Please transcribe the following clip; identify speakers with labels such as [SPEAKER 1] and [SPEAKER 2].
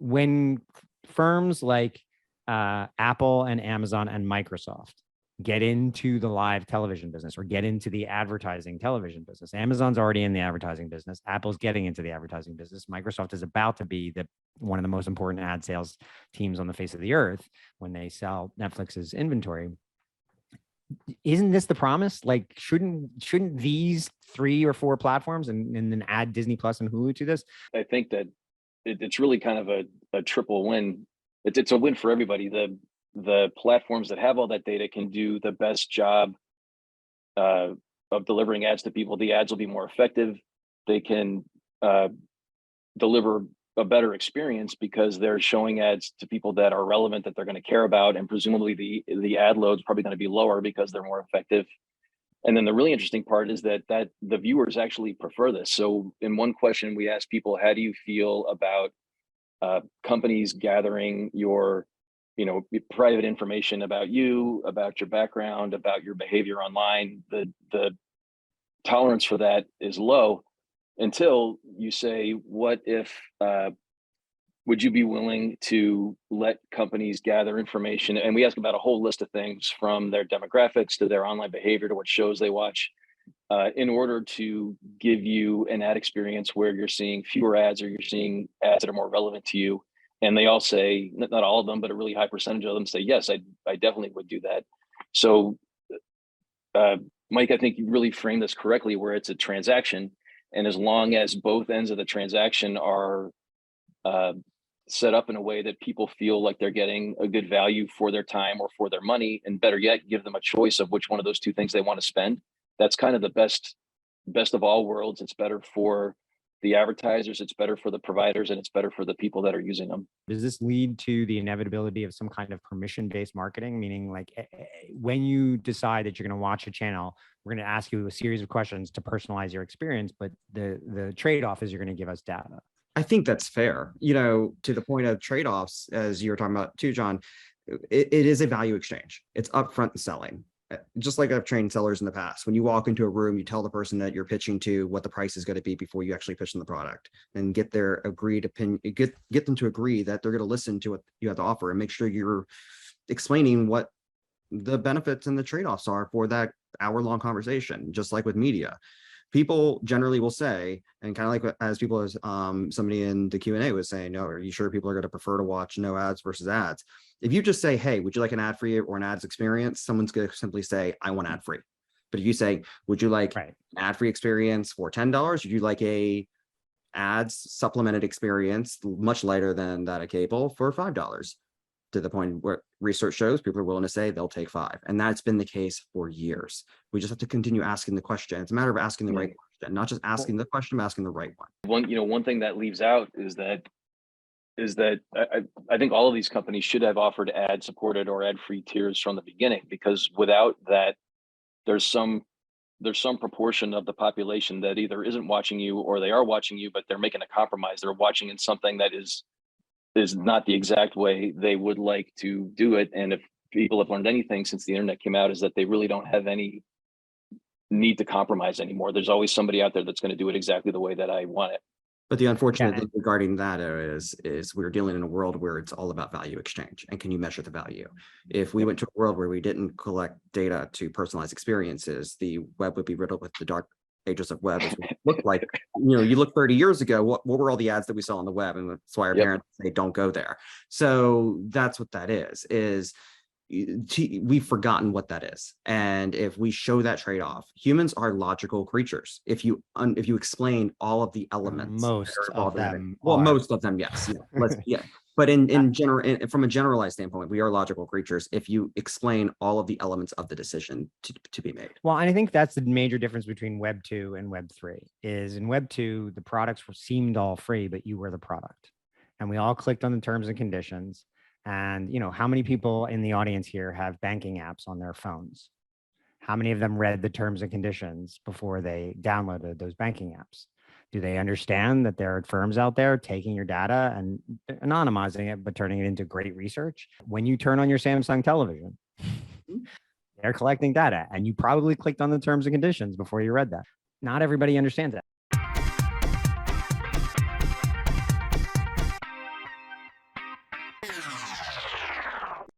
[SPEAKER 1] when firms like Apple and Amazon and Microsoft get into the live television business or get into the advertising television business. Amazon's already in the advertising business. Apple's getting into the advertising business. Microsoft is about to be one of the most important ad sales teams on the face of the earth when they sell Netflix's inventory. Isn't this the promise? Like, shouldn't these 3 or 4 platforms and then add Disney Plus and Hulu to this?
[SPEAKER 2] I think that it's really kind of a triple win. It's a win for everybody. The platforms that have all that data can do the best job of delivering ads to people. The ads will be more effective. They can deliver a better experience because they're showing ads to people that are relevant, that they're going to care about, and presumably the ad load's probably going to be lower because they're more effective. And then the really interesting part is that the viewers actually prefer this. So in one question, we asked people, how do you feel about companies gathering your private information about you, about your background, about your behavior online? The tolerance for that is low until you say, what if, would you be willing to let companies gather information? And we ask about a whole list of things from their demographics to their online behavior to what shows they watch, in order to give you an ad experience where you're seeing fewer ads or you're seeing ads that are more relevant to you. And they all say, not all of them, but a really high percentage of them say, yes, I definitely would do that. So, Mike, I think you really framed this correctly, where it's a transaction. And as long as both ends of the transaction are set up in a way that people feel like they're getting a good value for their time or for their money, and better yet, give them a choice of which one of those two things they want to spend, that's kind of the best of all worlds. It's better for the advertisers, it's better for the providers, and it's better for the people that are using them.
[SPEAKER 1] Does this lead to the inevitability of some kind of permission-based marketing? Meaning, like, when you decide that you're going to watch a channel, we're going to ask you a series of questions to personalize your experience, but the trade-off is you're going to give us data.
[SPEAKER 3] I think that's fair. To the point of trade-offs, as you were talking about too, John, it is a value exchange. It's upfront selling. Just like I've trained sellers in the past, when you walk into a room, you tell the person that you're pitching to what the price is going to be before you actually pitch them the product, and get their agreed opinion, get them to agree that they're going to listen to what you have to offer, and make sure you're explaining what the benefits and the trade-offs are for that hour-long conversation. Just like with media, people generally will say, and kind of like as people, as somebody in the Q&A was saying, no, are you sure people are going to prefer to watch no ads versus ads? If you just say, hey, would you like an ad free or an ads experience? Someone's going to simply say, I want ad free. But if you say, would you like an ad free experience for $10? Would you like a ads supplemented experience, much lighter than that of cable, for $5? To the point where research shows people are willing to say they'll take $5. And that's been the case for years. We just have to continue asking the question. It's a matter of asking the right question, not just asking the question, but asking the right one.
[SPEAKER 2] One thing that leaves out is that I think all of these companies should have offered ad supported or ad free tiers from the beginning, because without that, there's some proportion of the population that either isn't watching you or they are watching you, but they're making a compromise. They're watching in something that is not the exact way they would like to do it. And if people have learned anything since the internet came out, is that they really don't have any need to compromise anymore. There's always somebody out there that's going to do it exactly the way that I want it.
[SPEAKER 3] But the unfortunate thing regarding that is we're dealing in a world where it's all about value exchange. And can you measure the value? If we went to a world where we didn't collect data to personalize experiences, the web would be riddled with the dark ages of web. As it looked like, you look 30 years ago, what were all the ads that we saw on the web? And that's why our parents say, don't go there. So that's what that is we've forgotten what that is. And if we show that trade-off, humans are logical creatures. If you explain all of the elements,
[SPEAKER 1] most of them,
[SPEAKER 3] yes. But in general, from a generalized standpoint, we are logical creatures if you explain all of the elements of the decision to be made.
[SPEAKER 1] Well, and I think that's the major difference between Web 2 and Web 3 is in Web 2, the products seemed all free, but you were the product. And we all clicked on the terms and conditions. And, how many people in the audience here have banking apps on their phones? How many of them read the terms and conditions before they downloaded those banking apps? Do they understand that there are firms out there taking your data and anonymizing it, but turning it into great research? When you turn on your Samsung television, they're collecting data, and you probably clicked on the terms and conditions before you read that. Not everybody understands that.